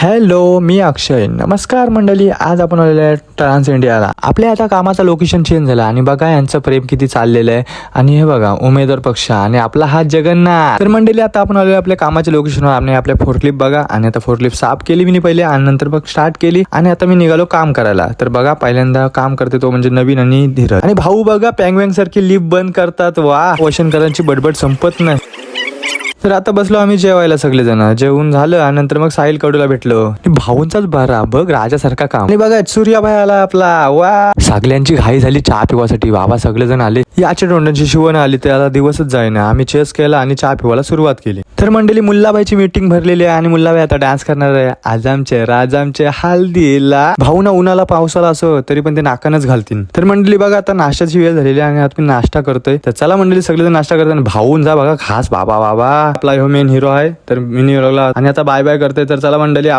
Hello, मी अक्षय. नमस्कार मंडळी. आज आपण आलेलो आहे ट्रान्स इंडियाला. आपल्या आता कामाचा लोकेशन चेंज झाला आणि बघा यांचं प्रेम किती चाललेलं आहे. आणि हे बघा उमेदवार पक्ष आणि आपला हात जगन्नाथ. तर मंडळी आता आपण आलेलो आपल्या कामाच्या लोकेशनवर. आणि आपल्या फोर्कलिफ्ट बघा आणि आता फोर्कलिफ्ट साफ केली मी पहिले आणि नंतर बघ स्टार्ट केली आणि आता मी निघालो काम करायला. तर बघा पहिल्यांदा काम करते तो म्हणजे नवीन आणि धीरज. आणि भाऊ बघा पँगवँग सारखी लिफ्ट बंद करतात. वा, क्वेश्चन करायची बडबड संपत नाही. तर आता बसलो आम्ही जेवायला सगळेजण. जेवून झालं आणि नंतर मग साहिल कडूला भेटलो. भाऊंचाच बरा बघ राजासारखा काम. आणि बघा सूर्याभाई आला आपला. वा, सगळ्यांची घाई झाली चहा पिवासाठी. बाबा सगळेजण आले. याच्या तोंडांची शिवण आली. त्याला दिवसच जाईना. आम्ही चेस केला आणि चहा पिवायला सुरुवात केली. तर मंडळी मुल्लाबाईची मीटिंग भरलेली आहे आणि मुल्लाबाई आता डान्स करणार आहे. आजामचे राजामचे हल्दीला. भाऊ ना उन्हाला पावसाला असं तरी पण ते नाकानच घालतील. तर मंडळी बघा आता नाश्त्याची वेळ झालेली आहे आणि आता मी नाश्ता करतोय. तर चला मंडळी सगळेजण नाश्ता करतात. भाऊन जा बघा खास बाबा बाबा आपला ह्यो मेन हिरो आहे. तर मिनी व्लॉगला आणि आता बाय बाय करते. तर चला मंडळी.